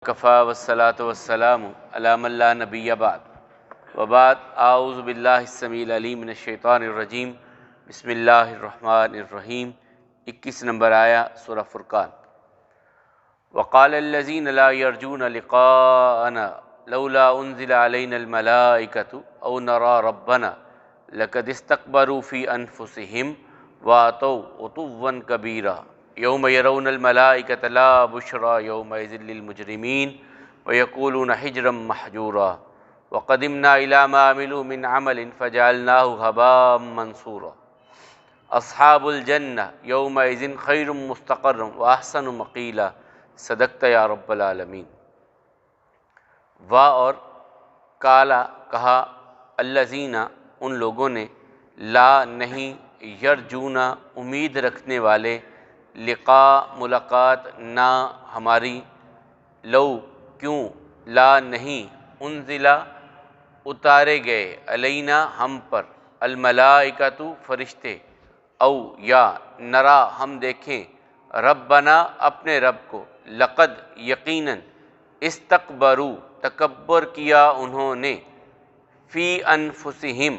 وکفا والصلاۃ والسلام علی من لا نبی بعد وبعد اعوذ باللہ السمیع العلیم من الشیطان الرجیم بسم اللہ الرحمن الرحیم 21 نمبر آیا سورہ فرقان۔ وقال الذین لا یرجون لقاءنا لولا انزل علینا الملائکۃ او نری ربنا لقد استکبروا فی انفسہم واتوا عتوا کبیرا یوم یرون الملائکۃ لا بشری یومئذ للمجرمین ویقولون حجرا محجورا وقدمنا الی ما عملوا من عمل فجعلناہ ہباء منثورا اصحاب الجنہ یومئذ خیر مستقرا واحسن مقیلا صدقت یا رب العالمین۔ اور کالا کہا الذین ان لوگوں نے لا نہیں یرجونا امید رکھنے والے لقاء ملاقات نہ ہماری لو کیوں لا نہیں انزلا اتارے گئے علینا ہم پر الملائکۃ فرشتے او یا نرا ہم دیکھیں ربنا اپنے رب کو لقد یقیناً استکبروا تکبر کیا انہوں نے فی انفسہم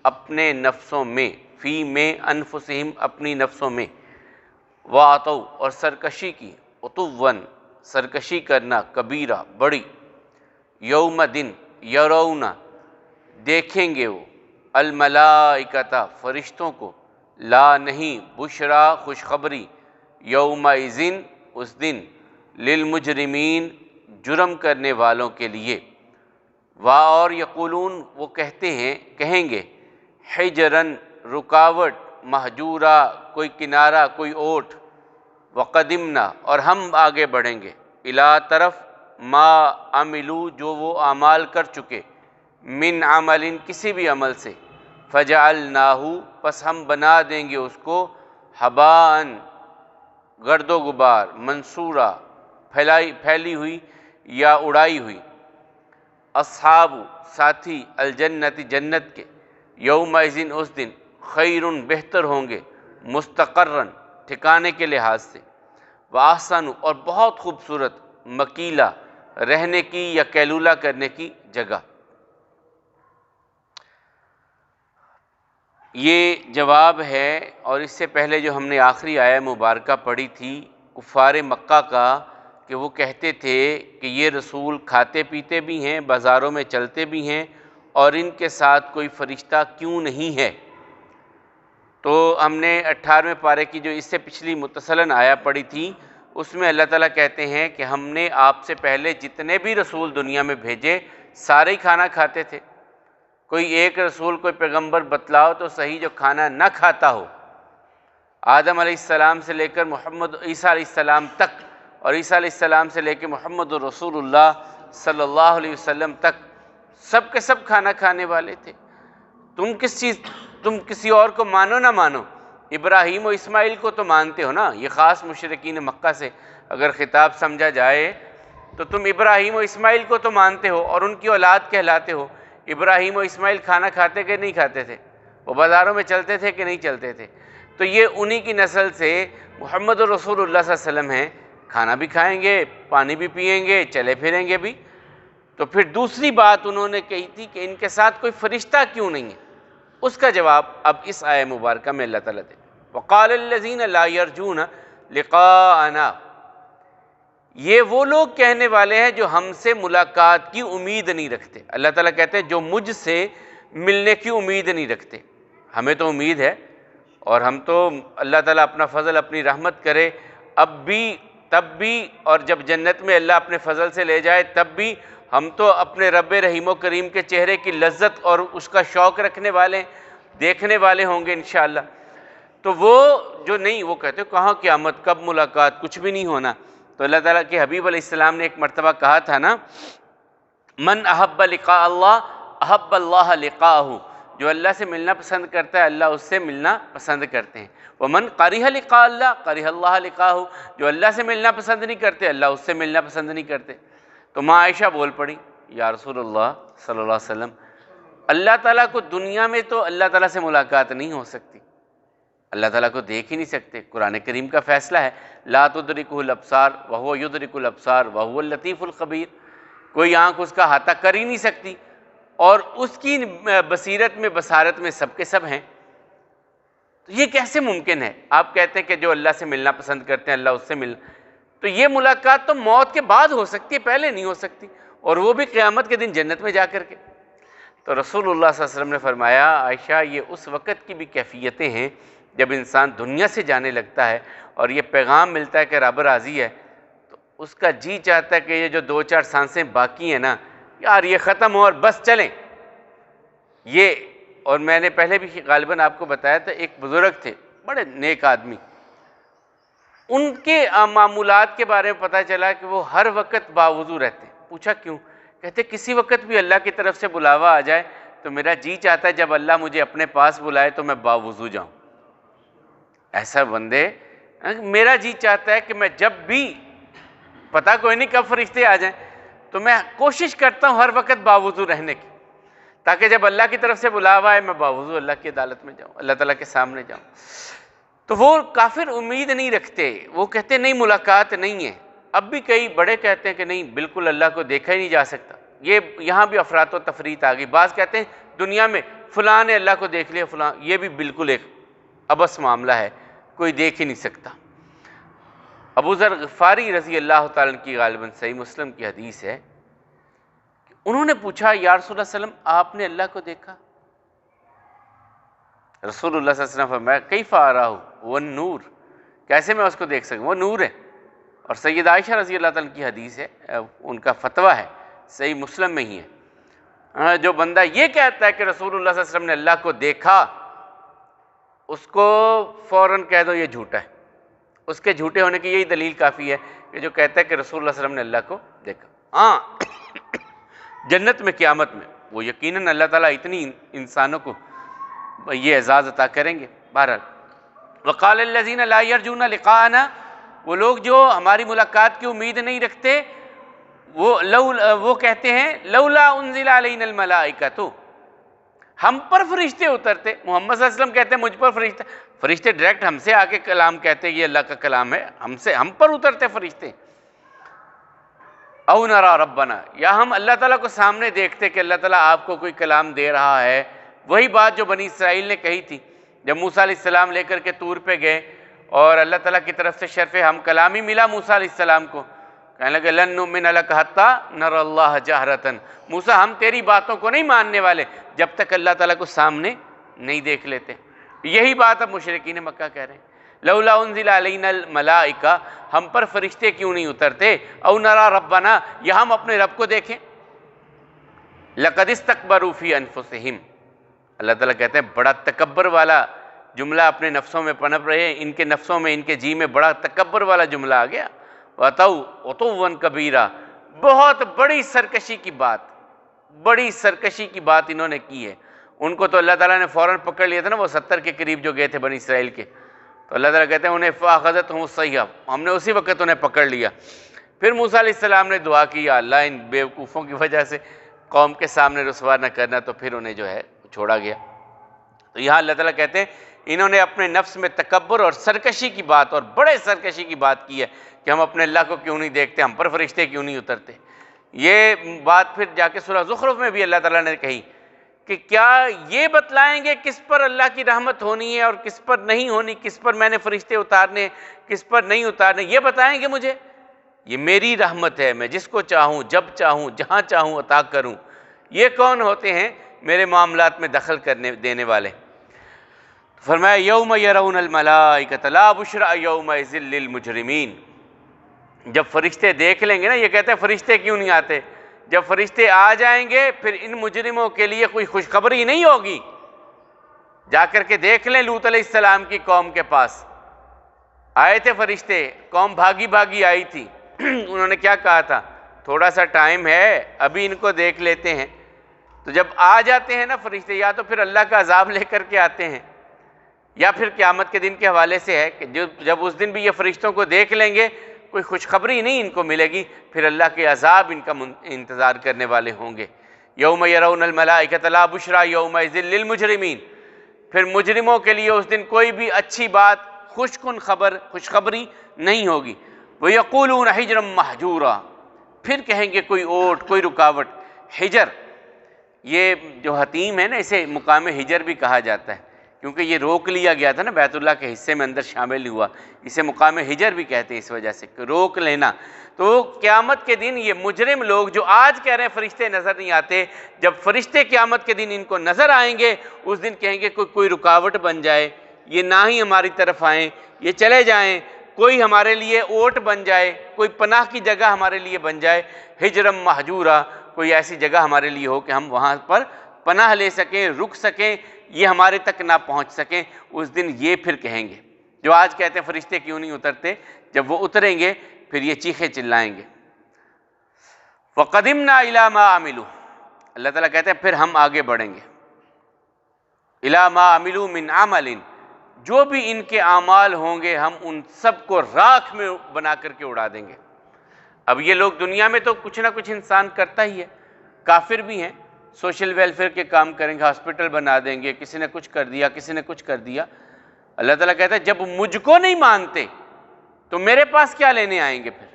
اپنے نفسوں میں فی میں انفسہم اپنی نفسوں میں واتوا اور سرکشی کی عتواً سرکشی کرنا کبیرہ بڑی یوم دن یرون دیکھیں گے وہ الملائکۃ فرشتوں کو لا نہیں بشرا خوشخبری یومئذ اس دن للمجرمین جرم کرنے والوں کے لیے اور یقولون وہ کہیں گے حجرن رکاوٹ محجورا کوئی کنارہ کوئی اوٹ وقدمنا اور ہم آگے بڑھیں گے الا طرف ما عملو جو وہ اعمال کر چکے من عمل کسی بھی عمل سے فجعلناہ پس ہم بنا دیں گے اس کو ہباء گرد و غبار منصورا پھیلی ہوئی یا اڑائی ہوئی اصحاب ساتھی الجنت جنت کے یومئذ اس دن خیر بہتر ہوں گے مستقرن ٹھکانے کے لحاظ سے واحسن اور بہت خوبصورت مقیلا رہنے کی یا قیلولہ کرنے کی جگہ۔ یہ جواب ہے، اور اس سے پہلے جو ہم نے آخری آیہ مبارکہ پڑھی تھی کفار مکہ کا کہ وہ کہتے تھے کہ یہ رسول کھاتے پیتے بھی ہیں بازاروں میں چلتے بھی ہیں اور ان کے ساتھ کوئی فرشتہ کیوں نہیں ہے۔ تو ہم نے 18ویں پارے کی جو اس سے پچھلی متصلاً آیا پڑھی تھی اس میں اللہ تعالیٰ کہتے ہیں کہ ہم نے آپ سے پہلے جتنے بھی رسول دنیا میں بھیجے سارے ہی کھانا کھاتے تھے، کوئی ایک رسول کوئی پیغمبر بتلاؤ تو صحیح جو کھانا نہ کھاتا ہو۔ آدم علیہ السلام سے لے کر عیسیٰ علیہ السلام تک اور عیسیٰ علیہ السلام سے لے کے محمد رسول اللہ صلی اللہ علیہ وسلم تک سب کے سب کھانا کھانے والے تھے۔ تم کسی اور کو مانو نہ مانو، ابراہیم و اسماعیل کو تو مانتے ہو نا۔ یہ خاص مشرکین مکہ سے اگر خطاب سمجھا جائے تو تم ابراہیم و اسماعیل کو تو مانتے ہو اور ان کی اولاد کہلاتے ہو۔ ابراہیم و اسماعیل کھانا کھاتے کہ نہیں کھاتے تھے؟ وہ بازاروں میں چلتے تھے کہ نہیں چلتے تھے؟ تو یہ انہی کی نسل سے محمد رسول اللہ صلی اللہ علیہ وسلم ہیں، کھانا بھی کھائیں گے پانی بھی پئیں گے چلے پھریں گے بھی۔ تو پھر دوسری بات انہوں نے کہی تھی کہ ان کے ساتھ کوئی فرشتہ کیوں نہیں ہے، اس کا جواب اب اس آیہ مبارکہ میں اللہ تعالیٰ دے۔ وقال الذین لا یرجون لقاءنا، یہ وہ لوگ کہنے والے ہیں جو ہم سے ملاقات کی امید نہیں رکھتے۔ اللہ تعالیٰ کہتے ہیں جو مجھ سے ملنے کی امید نہیں رکھتے، ہمیں تو امید ہے اور ہم تو اللہ تعالیٰ اپنا فضل اپنی رحمت کرے اب بھی تب بھی، اور جب جنت میں اللہ اپنے فضل سے لے جائے تب بھی ہم تو اپنے رب رحیم و کریم کے چہرے کی لذت اور اس کا شوق رکھنے والے دیکھنے والے ہوں گے انشاءاللہ۔ تو وہ جو نہیں، وہ کہتے ہیں کہاں قیامت، کب ملاقات، کچھ بھی نہیں ہونا۔ تو اللہ تعالیٰ کے حبیب علیہ السلام نے ایک مرتبہ کہا تھا نا، من احب لقاء اللہ احب اللہ لقاءہ، جو اللہ سے ملنا پسند کرتا ہے اللہ اس سے ملنا پسند کرتے ہیں۔ ومن کرہ لقاء اللہ کرہ اللہ لقاءہ، جو اللہ سے ملنا پسند نہیں کرتے اللہ اس سے ملنا پسند نہیں کرتے۔ تو ماں عائشہ بول پڑی یا رسول اللہ صلی اللہ علیہ وسلم، اللہ تعالیٰ کو دنیا میں تو اللہ تعالیٰ سے ملاقات نہیں ہو سکتی، اللہ تعالیٰ کو دیکھ ہی نہیں سکتے۔ قرآن کریم کا فیصلہ ہے لا تدرکہ الابصار وہو یدرک الابصار وہو اللطیف الخبیر، کوئی آنکھ اس کا احاطہ کر ہی نہیں سکتی، اور اس کی بصیرت میں بصارت میں سب کے سب ہیں۔ تو یہ کیسے ممکن ہے؟ آپ کہتے ہیں کہ جو اللہ سے ملنا پسند کرتے ہیں اللہ اس سے ملنا، تو یہ ملاقات تو موت کے بعد ہو سکتی ہے، پہلے نہیں ہو سکتی، اور وہ بھی قیامت کے دن جنت میں جا کر کے۔ تو رسول اللہ صلی اللہ علیہ وسلم نے فرمایا عائشہ یہ اس وقت کی بھی کیفیتیں ہیں جب انسان دنیا سے جانے لگتا ہے اور یہ پیغام ملتا ہے کہ رب راضی ہے، تو اس کا جی چاہتا ہے کہ یہ جو 2-4 سانسیں باقی ہیں نا یار یہ ختم ہو اور بس چلیں۔ یہ اور میں نے پہلے بھی غالباً آپ کو بتایا تھا، ایک بزرگ تھے بڑے نیک آدمی، ان کے معمولات کے بارے میں پتہ چلا کہ وہ ہر وقت باوضو رہتے۔ پوچھا کیوں؟ کہتے کسی وقت بھی اللہ کی طرف سے بلاوا آ جائے تو میرا جی چاہتا ہے جب اللہ مجھے اپنے پاس بلائے تو میں باوضو جاؤں۔ ایسا بندے میرا جی چاہتا ہے کہ میں جب بھی، پتہ کوئی نہیں کب فرشتے آ جائیں، تو میں کوشش کرتا ہوں ہر وقت باوضو رہنے کی، تاکہ جب اللہ کی طرف سے بلاوا آئے میں باوضو اللہ کی عدالت میں جاؤں، اللہ تعالیٰ کے سامنے جاؤں۔ تو وہ کافر امید نہیں رکھتے، وہ کہتے نہیں ملاقات نہیں ہے۔ اب بھی کئی بڑے کہتے ہیں کہ نہیں بالکل اللہ کو دیکھا ہی نہیں جا سکتا۔ یہ یہاں بھی افراط و تفریط آ گئی۔ بعض کہتے ہیں دنیا میں فلاں نے اللہ کو دیکھ لیا فلاں، یہ بھی بالکل ایک عبث معاملہ ہے، کوئی دیکھ ہی نہیں سکتا۔ ابو ذر غفاری رضی اللہ تعالیٰ عنہ کی غالباً صحیح مسلم کی حدیث ہے، انہوں نے پوچھا یا رسول اللہ صلی اللہ علیہ وسلم آپ نے اللہ کو دیکھا؟ رسول اللہ صلی اللہ علیہ وسلم فرمایا کیف اراه وہ نور، کیسے میں اس کو دیکھ سکوں، وہ نور ہے۔ اور سید عائشہ رضی اللہ تعالیٰ کی حدیث ہے، ان کا فتویٰ ہے، صحیح مسلم میں ہی ہے۔ جو بندہ یہ کہتا ہے کہ رسول اللہ صلی اللہ علیہ وسلم نے اللہ کو دیکھا، اس کو فوراً کہہ دو یہ جھوٹا ہے۔ اس کے جھوٹے ہونے کی یہی دلیل کافی ہے کہ جو کہتا ہے کہ رسول اللہ صلی اللہ علیہ وسلم نے اللہ کو دیکھا۔ ہاں جنت میں قیامت میں وہ یقیناً اللہ تعالیٰ اتنی انسانوں کو یہ اعزاز عطا کریں گے۔ بہرحال وقال الذین لا یرجون لقاءنا، وہ لوگ جو ہماری ملاقات کی امید نہیں رکھتے، وہ کہتے ہیں لولا انزل علینا الملائکۃ، ہم پر فرشتے اترتے۔ محمد صلی اللہ علیہ وسلم کہتے ہیں مجھ پر فرشتے ڈائریکٹ ہم سے آ کے کلام کہتے ہیں یہ اللہ کا کلام ہے، ہم پر اترتے فرشتے۔ او نرا ربنا، یا ہم اللہ تعالیٰ کو سامنے دیکھتے کہ اللہ تعالیٰ آپ کو کوئی کلام دے رہا ہے۔ وہی بات جو بنی اسرائیل نے کہی تھی جب موسیٰ علیہ السلام لے کر کے طور پہ گئے اور اللہ تعالیٰ کی طرف سے شرف ہم کلامی ملا موسیٰ علیہ السلام کو، کہنے لگے لن نؤمن لک حتی نری اللہ جہرۃ، موسیٰ ہم تیری باتوں کو نہیں ماننے والے جب تک اللہ تعالیٰ کو سامنے نہیں دیکھ لیتے۔ یہی بات اب مشرکین مکہ کہہ رہے ہیں، لولا انزل علینا الملائکہ، ہم پر فرشتے کیوں نہیں اترتے، او نرا ربنا، یا ہم اپنے رب کو دیکھیں۔ لقد استکبروا فی انفسہم، اللہ تعالیٰ کہتے ہیں بڑا تکبر والا جملہ اپنے نفسوں میں پنپ رہے ہیں، ان کے نفسوں میں ان کے جی میں بڑا تکبر والا جملہ آ گیا۔ وَأَتَوْا عُتُوًّا كَبِيرًا، بہت بڑی سرکشی کی بات، بڑی سرکشی کی بات انہوں نے کی ہے۔ ان کو تو اللہ تعالیٰ نے فوراً پکڑ لیا تھا نا، وہ 70 کے قریب جو گئے تھے بنی اسرائیل کے، تو اللہ تعالیٰ کہتے ہیں انہیں فَأَخَذَتْهُمُ الصَّيْحَةُ، ہم نے اسی وقت انہیں پکڑ لیا۔ پھر موسیٰ علیہ السلام نے دعا کی یا اللہ ان بیوقوفوں کی وجہ سے قوم کے سامنے رسوا نہ کرنا، تو پھر انہیں جو ہے چھوڑا گیا۔ تو یہاں اللہ تعالیٰ کہتے ہیں انہوں نے اپنے نفس میں تکبر اور سرکشی کی بات، اور بڑے سرکشی کی بات کی ہے کہ ہم اپنے اللہ کو کیوں نہیں دیکھتے، ہم پر فرشتے کیوں نہیں اترتے۔ یہ بات پھر جا کے سورہ زخرف میں بھی اللہ تعالیٰ نے کہی کہ کیا یہ بتلائیں گے کس پر اللہ کی رحمت ہونی ہے اور کس پر نہیں ہونی، کس پر میں نے فرشتے اتارنے کس پر نہیں اتارنے، یہ بتائیں گے مجھے؟ یہ میری رحمت ہے، میں جس کو چاہوں جب چاہوں جہاں چاہوں عطا کروں۔ یہ کون ہوتے ہیں میرے معاملات میں دخل کرنے دینے والے؟ فرمایا یوم یرون الملائکۃ لا بشری یومئذ للمجرمین، جب فرشتے دیکھ لیں گے نا، یہ کہتے ہیں فرشتے کیوں نہیں آتے، جب فرشتے آ جائیں گے پھر ان مجرموں کے لیے کوئی خوشخبری نہیں ہوگی۔ جا کر کے دیکھ لیں لوط علیہ السلام کی قوم کے پاس آئے تھے فرشتے، قوم بھاگی بھاگی آئی تھی، انہوں نے کیا کہا تھا، تھوڑا سا ٹائم ہے ابھی ان کو دیکھ لیتے ہیں۔ تو جب آ جاتے ہیں نا فرشتے، یا تو پھر اللہ کا عذاب لے کر کے آتے ہیں، یا پھر قیامت کے دن کے حوالے سے ہے کہ جب اس دن بھی یہ فرشتوں کو دیکھ لیں گے کوئی خوشخبری نہیں ان کو ملے گی، پھر اللہ کے عذاب ان کا انتظار کرنے والے ہوں گے۔ یوم یرون الملائکۃ لا بشری یومئذ للمجرمین، پھر مجرموں کے لیے اس دن کوئی بھی اچھی بات، خوشخبری نہیں ہوگی۔ وَيَقُولُونَ حِجْرًا مَحْجُورًا، پھر کہیں گے کوئی اوٹ، کوئی رکاوٹ۔ حجر، یہ جو حتیم ہے نا، اسے مقام حجر بھی کہا جاتا ہے، کیونکہ یہ روک لیا گیا تھا نا، بیت اللہ کے حصے میں اندر شامل نہیں ہوا، اسے مقام حجر بھی کہتے ہیں اس وجہ سے، روک لینا۔ تو قیامت کے دن یہ مجرم لوگ جو آج کہہ رہے ہیں فرشتے نظر نہیں آتے، جب فرشتے قیامت کے دن ان کو نظر آئیں گے، اس دن کہیں گے کوئی رکاوٹ بن جائے، یہ نہ ہی ہماری طرف آئیں، یہ چلے جائیں، کوئی ہمارے لیے اوٹ بن جائے، کوئی پناہ کی جگہ ہمارے لیے بن جائے، ہجرم مہجورا، کوئی ایسی جگہ ہمارے لیے ہو کہ ہم وہاں پر پناہ لے سکیں، رک سکیں، یہ ہمارے تک نہ پہنچ سکیں۔ اس دن یہ پھر کہیں گے، جو آج کہتے ہیں فرشتے کیوں نہیں اترتے، جب وہ اتریں گے پھر یہ چیخیں چلائیں گے۔ وَقَدِمْنَا إِلَى مَا عَمِلُوا، اللہ تعالیٰ کہتے ہیں پھر ہم آگے بڑھیں گے، إِلَى مَا عَمِلُوا مِنْ عَمَلٍ، جو بھی ان کے اعمال ہوں گے ہم ان سب کو راکھ میں بنا کر کے اڑا دیں گے۔ اب یہ لوگ دنیا میں تو کچھ نہ کچھ انسان کرتا ہی ہے، کافر بھی ہیں، سوشل ویلفیئر کے کام کریں گے، ہاسپٹل بنا دیں گے، کسی نے کچھ کر دیا، کسی نے کچھ کر دیا۔ اللہ تعالیٰ کہتا ہے جب مجھ کو نہیں مانتے تو میرے پاس کیا لینے آئیں گے؟ پھر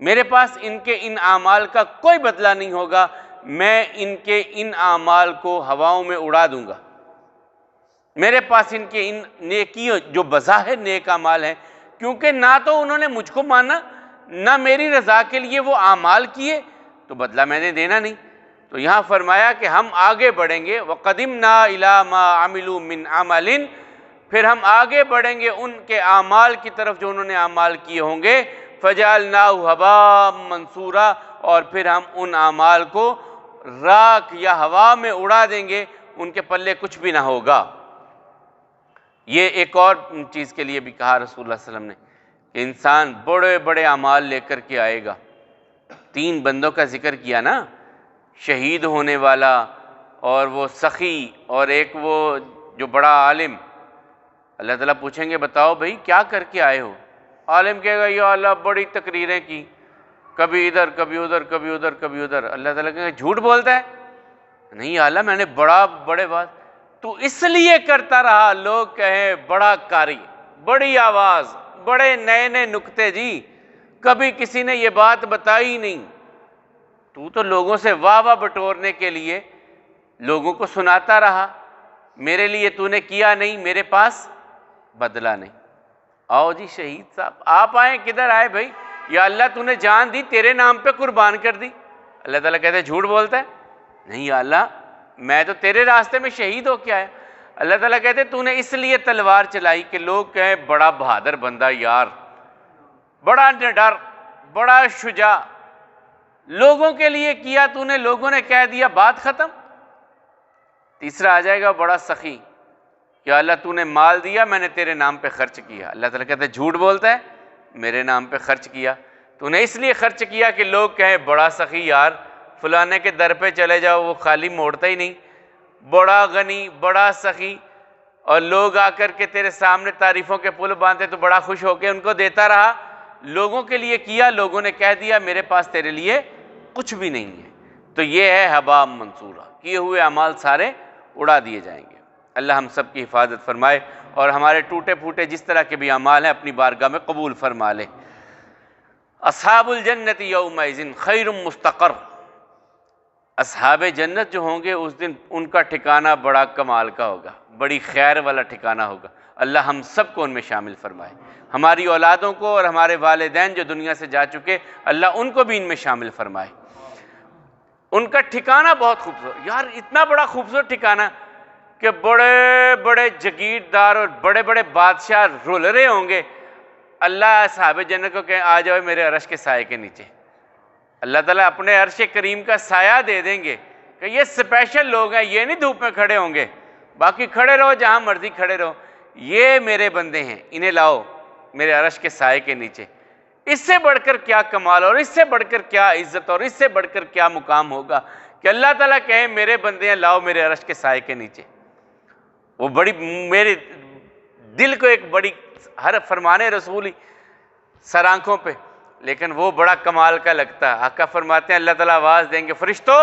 میرے پاس ان کے ان اعمال کا کوئی بدلہ نہیں ہوگا، میں ان کے ان اعمال کو ہواؤں میں اڑا دوں گا۔ میرے پاس ان کے ان نیکیوں جو بظاہر نیک اعمال ہیں، کیونکہ نہ تو انہوں نے مجھ کو مانا، نہ میری رضا کے لیے وہ اعمال کیے، تو بدلہ میں نے دینا نہیں۔ تو یہاں فرمایا کہ ہم آگے بڑھیں گے، وَقَدِمْنَا إِلَى مَا عَمِلُوا مِنْ عَمَلٍ، پھر ہم آگے بڑھیں گے ان کے اعمال کی طرف جو انہوں نے اعمال کیے ہوں گے، فَجَعَلْنَاهُ هَبَاءً مَنْثُورًا، اور پھر ہم ان اعمال کو راکھ یا ہوا میں اڑا دیں گے، ان کے پلے کچھ بھی نہ ہوگا۔ یہ ایک اور چیز کے لیے بھی کہا رسول اللہ صلی اللہ علیہ وسلم نے کہ انسان بڑے بڑے اعمال لے کر کے آئے گا۔ 3 بندوں کا ذکر کیا نا، شہید ہونے والا، اور وہ سخی، اور ایک وہ جو بڑا عالم۔ اللہ تعالیٰ پوچھیں گے بتاؤ بھائی کیا کر کے آئے ہو؟ عالم کہے گا یا اللہ بڑی تقریریں کی، کبھی ادھر کبھی ادھر کبھی ادھر کبھی ادھر۔ اللہ تعالیٰ کہے گا جھوٹ بولتا ہے؟ نہیں یا اللہ میں نے بڑے بات تو اس لیے کرتا رہا، لوگ کہیں بڑا قاری، بڑی آواز، بڑے نئے نئے نکتے، جی کبھی کسی نے یہ بات بتائی نہیں، تو لوگوں سے واہ واہ بٹورنے کے لیے لوگوں کو سناتا رہا، میرے لیے تو نے کیا نہیں، میرے پاس بدلہ نہیں۔ آؤ جی شہید صاحب آپ آئیں، کدھر آئے بھائی؟ یا اللہ تو نے جان دی، تیرے نام پہ قربان کر دی۔ اللہ تعالیٰ کہتے ہیں جھوٹ بولتا ہے؟ نہیں یا اللہ میں تو تیرے راستے میں شہید ہو کے آیا۔ اللہ تعالیٰ کہتے ہیں تو نے اس لیے تلوار چلائی کہ لوگ کہیں بڑا بہادر بندہ یار، بڑا نڈر، بڑا شجاع، لوگوں کے لیے کیا تو نے، لوگوں نے کہہ دیا بات ختم۔ تیسرا آ جائے گا بڑا سخی، یا اللہ تو نے مال دیا میں نے تیرے نام پہ خرچ کیا۔ اللہ تعالیٰ کہتے ہیں جھوٹ بولتا ہے، میرے نام پہ خرچ کیا، تو نے اس لیے خرچ کیا کہ لوگ کہیں بڑا سخی یار، فلانے کے در پہ چلے جاؤ وہ خالی موڑتا ہی نہیں، بڑا غنی، بڑا سخی، اور لوگ آ کر کے تیرے سامنے تعریفوں کے پل باندھتے تو بڑا خوش ہو کے ان کو دیتا رہا۔ لوگوں کے لیے کیا، لوگوں نے کہہ دیا میرے پاس تیرے لیے کچھ بھی نہیں ہے۔ تو یہ ہے ہباء منصورا، کیے ہوئے اعمال سارے اڑا دیے جائیں گے۔ اللہ ہم سب کی حفاظت فرمائے اور ہمارے ٹوٹے پھوٹے جس طرح کے بھی اعمال ہیں اپنی بارگاہ میں قبول فرما لے۔ اصحاب الجنت یومئذ خیر مستقر، اصحاب جنت جو ہوں گے اس دن ان کا ٹھکانہ بڑا کمال کا ہوگا، بڑی خیر والا ٹھکانہ ہوگا۔ اللہ ہم سب کو ان میں شامل فرمائے، ہماری اولادوں کو اور ہمارے والدین جو دنیا سے جا چکے اللہ ان کو بھی ان میں شامل فرمائے۔ ان کا ٹھکانہ بہت خوبصورت، یار اتنا بڑا خوبصورت ٹھکانہ کہ بڑے بڑے جگیردار اور بڑے بڑے بادشاہ رول رہے ہوں گے، اللہ اصحاب جنت کو کہیں آ جاؤ میرے عرش کے سائے کے نیچے۔ اللہ تعالیٰ اپنے عرش کریم کا سایہ دے دیں گے کہ یہ اسپیشل لوگ ہیں، یہ نہیں دھوپ میں کھڑے ہوں گے، باقی کھڑے رہو جہاں مرضی کھڑے رہو، یہ میرے بندے ہیں، انہیں لاؤ میرے عرش کے سائے کے نیچے۔ اس سے بڑھ کر کیا کمال اور اس سے بڑھ کر کیا عزت اور اس سے بڑھ کر کیا مقام ہوگا کہ اللہ تعالیٰ کہے میرے بندے ہیں لاؤ میرے عرش کے سائے کے نیچے۔ وہ بڑی میرے دل کو ایک بڑی ہر فرمانے رسولی سر آنکھوں پہ، لیکن وہ بڑا کمال کا لگتا ہے۔ آقا فرماتے ہیں اللہ تعالیٰ آواز دیں گے فرشتوں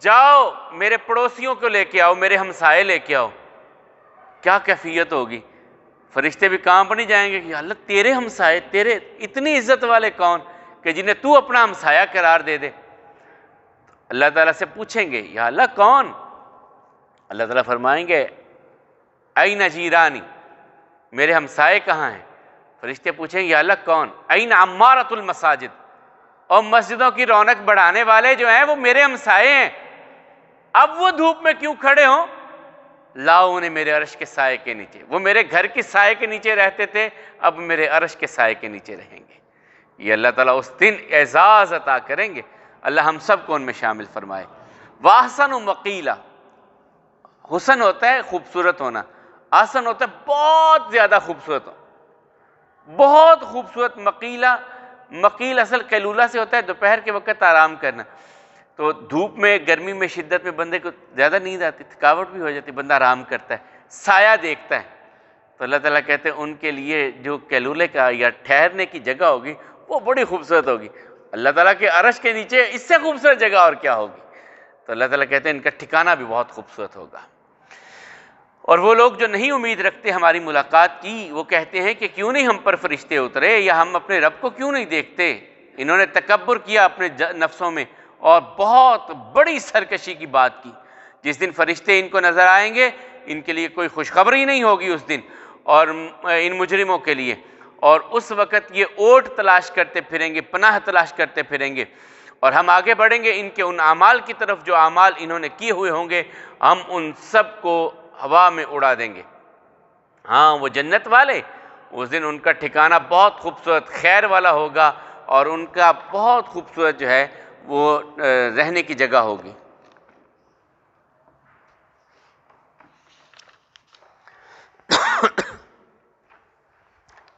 جاؤ میرے پڑوسیوں کو لے کے آؤ، میرے ہمسائے لے کے آؤ۔ کیا کیفیت ہوگی؟ فرشتے بھی کانپ نہیں جائیں گے کہ یا اللہ تیرے ہمسائے، تیرے اتنی عزت والے کون کہ جنہیں تو اپنا ہمسایہ قرار دے دے؟ اللہ تعالیٰ سے پوچھیں گے یا اللہ کون؟ اللہ تعالیٰ فرمائیں گے این جیرانی، میرے ہمسائے کہاں ہیں؟ فرشتے پوچھیں گے یا اللہ کون؟ این عمارۃ المساجد، اور مسجدوں کی رونق بڑھانے والے جو ہیں وہ میرے ہمسائے ہیں، اب وہ دھوپ میں کیوں کھڑے ہوں؟ لاؤ انہیں میرے عرش کے سائے کے نیچے، وہ میرے گھر کی سائے کے نیچے رہتے تھے، اب میرے عرش کے سائے کے نیچے رہیں گے۔ یہ اللہ تعالیٰ اس دن اعزاز عطا کریں گے، اللہ ہم سب کو ان میں شامل فرمائے۔ وَأَحْسَنُ مَقِيلًا، حسن ہوتا ہے خوبصورت ہونا، احسن ہوتا ہے بہت زیادہ خوبصورت ہونا، بہت خوبصورت۔ مقیلہ، مقیل اصل قیلولہ سے ہوتا ہے دوپہر کے وقت آرام کرنا، تو دھوپ میں، گرمی میں، شدت میں بندے کو زیادہ نیند آتی، تھکاوٹ بھی ہو جاتی، بندہ آرام کرتا ہے، سایہ دیکھتا ہے۔ تو اللہ تعالیٰ کہتے ہیں ان کے لیے جو قیلولے کا یا ٹھہرنے کی جگہ ہوگی وہ بڑی خوبصورت ہوگی۔ اللہ تعالیٰ کے عرش کے نیچے اس سے خوبصورت جگہ اور کیا ہوگی؟ تو اللہ تعالیٰ کہتے ہیں ان کا ٹھکانہ بھی بہت خوبصورت ہوگا۔ اور وہ لوگ جو نہیں امید رکھتے ہماری ملاقات کی، وہ کہتے ہیں کہ کیوں نہیں ہم پر فرشتے اترے، یا ہم اپنے رب کو کیوں نہیں دیکھتے؟ انہوں نے تکبر کیا اپنے نفسوں میں اور بہت بڑی سرکشی کی بات کی۔ جس دن فرشتے ان کو نظر آئیں گے، ان کے لیے کوئی خوشخبری نہیں ہوگی اس دن، اور ان مجرموں کے لیے، اور اس وقت یہ اوٹ تلاش کرتے پھریں گے، پناہ تلاش کرتے پھریں گے، اور ہم آگے بڑھیں گے ان کے ان اعمال کی طرف جو اعمال انہوں نے کیے ہوئے ہوں گے، ہم ان سب کو ہوا میں اڑا دیں گے۔ ہاں وہ جنت والے، اس دن ان کا ٹھکانہ بہت خوبصورت خیر والا ہوگا، اور ان کا بہت خوبصورت جو ہے وہ رہنے کی جگہ ہوگی۔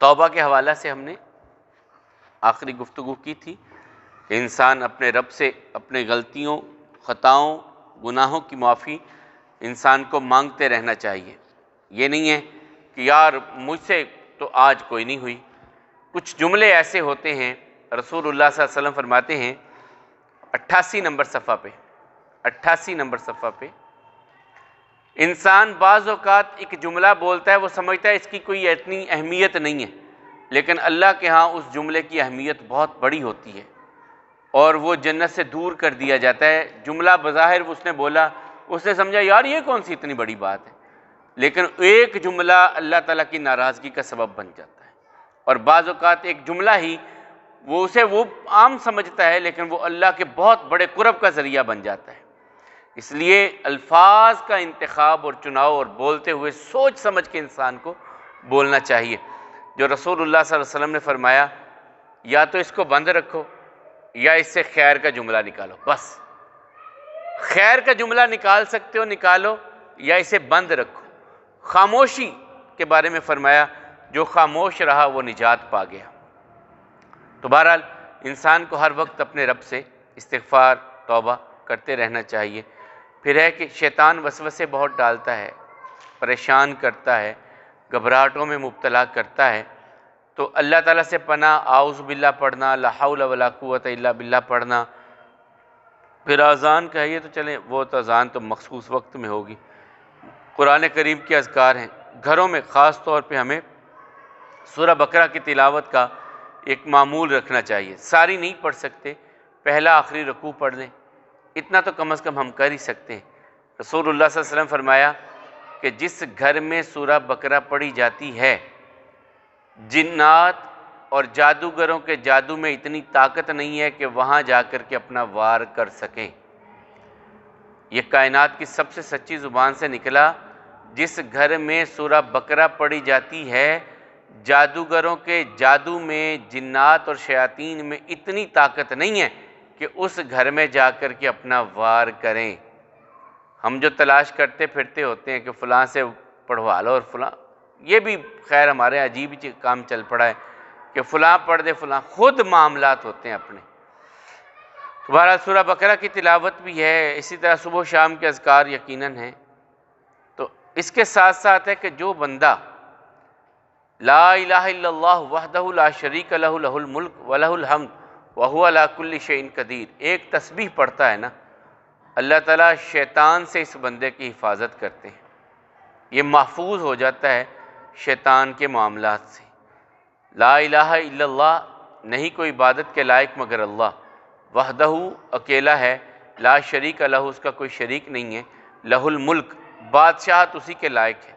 توبہ کے حوالہ سے ہم نے آخری گفتگو کی تھی کہ انسان اپنے رب سے اپنے غلطیوں، خطاؤں، گناہوں کی معافی انسان کو مانگتے رہنا چاہیے۔ یہ نہیں ہے کہ یار مجھ سے تو آج کوئی نہیں ہوئی۔ کچھ جملے ایسے ہوتے ہیں، رسول اللہ صلی اللہ علیہ وسلم فرماتے ہیں 88 نمبر صفحہ پہ، 88 نمبر صفحہ پہ، انسان بعض اوقات ایک جملہ بولتا ہے، وہ سمجھتا ہے اس کی کوئی اتنی اہمیت نہیں ہے، لیکن اللہ کے ہاں اس جملے کی اہمیت بہت بڑی ہوتی ہے، اور وہ جنت سے دور کر دیا جاتا ہے۔ جملہ بظاہر اس نے بولا، اس نے سمجھا یار یہ کون سی اتنی بڑی بات ہے، لیکن ایک جملہ اللہ تعالیٰ کی ناراضگی کا سبب بن جاتا ہے۔ اور بعض اوقات ایک جملہ ہی وہ عام سمجھتا ہے، لیکن وہ اللہ کے بہت بڑے قرب کا ذریعہ بن جاتا ہے۔ اس لیے الفاظ کا انتخاب اور چناؤ اور بولتے ہوئے سوچ سمجھ کے انسان کو بولنا چاہیے۔ جو رسول اللہ صلی اللہ علیہ وسلم نے فرمایا، یا تو اس کو بند رکھو یا اس سے خیر کا جملہ نکالو، بس خیر کا جملہ نکال سکتے ہو نکالو، یا اسے بند رکھو۔ خاموشی کے بارے میں فرمایا جو خاموش رہا وہ نجات پا گیا۔ تو بہرحال انسان کو ہر وقت اپنے رب سے استغفار، توبہ کرتے رہنا چاہیے۔ پھر ہے کہ شیطان وسوسے بہت ڈالتا ہے، پریشان کرتا ہے، گھبراہٹوں میں مبتلا کرتا ہے، تو اللہ تعالیٰ سے پناہ، اعوذ باللہ پڑھنا، لا حول ولا قوت الا باللہ پڑھنا۔ پھر اذان کہیے تو چلیں، وہ تو اذان تو مخصوص وقت میں ہوگی۔ قرآن کریم کے اذکار ہیں، گھروں میں خاص طور پہ ہمیں سورہ بقرہ کی تلاوت کا ایک معمول رکھنا چاہیے۔ ساری نہیں پڑھ سکتے، پہلا آخری رکوع پڑھ لیں، اتنا تو کم از کم ہم کر ہی سکتے ہیں۔ رسول اللہ صلی اللہ علیہ وسلم فرمایا کہ جس گھر میں سورہ بقرہ پڑھی جاتی ہے، جنات اور جادوگروں کے جادو میں اتنی طاقت نہیں ہے کہ وہاں جا کر کے اپنا وار کر سکیں۔ یہ کائنات کی سب سے سچی زبان سے نکلا، جس گھر میں سورہ بقرہ پڑھی جاتی ہے، جادوگروں کے جادو میں، جنات اور شیاطین میں اتنی طاقت نہیں ہے کہ اس گھر میں جا کر کے اپنا وار کریں۔ ہم جو تلاش کرتے پھرتے ہوتے ہیں کہ فلاں سے پڑھوا لو اور فلاں، یہ بھی خیر ہمارے عجیب ہی کام چل پڑا ہے کہ فلاں پڑھ دے فلاں، خود معاملات ہوتے ہیں اپنے۔ بہرحال سورہ بقرہ کی تلاوت بھی ہے، اسی طرح صبح و شام کے اذکار یقیناً ہیں۔ تو اس کے ساتھ ساتھ ہے کہ جو بندہ لا الہ الا اللہ وحدہ لا شریک لہ لہ الملک ولہ الحمد وہو علی کل شیء قدیر، ایک تسبیح پڑھتا ہے نا، اللہ تعالیٰ شیطان سے اس بندے کی حفاظت کرتے ہیں۔ یہ محفوظ ہو جاتا ہے شیطان کے معاملات سے۔ لا الہ الا اللہ، نہیں کوئی عبادت کے لائق مگر اللہ، وحدہ اکیلا ہے، لا شریک لہ اس کا کوئی شریک نہیں ہے، لہ الملک بادشاہت اسی کے لائق ہے،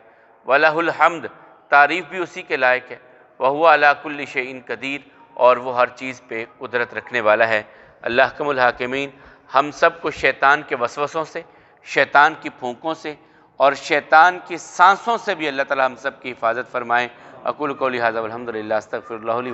وَلَهُ الحمد تعریف بھی اسی کے لائق ہے، وَهُوَ عَلَىٰ كُلِّ شَيْءٍ قدیر اور وہ ہر چیز پہ قدرت رکھنے والا ہے۔ اللہ احکم الحاکمین ہم سب کو شیطان کے وسوسوں سے، شیطان کی پھونکوں سے اور شیطان کی سانسوں سے بھی اللہ تعالی ہم سب کی حفاظت فرمائے۔ اقول قولی ھذا والحمد للہ، استغفر اللہ لی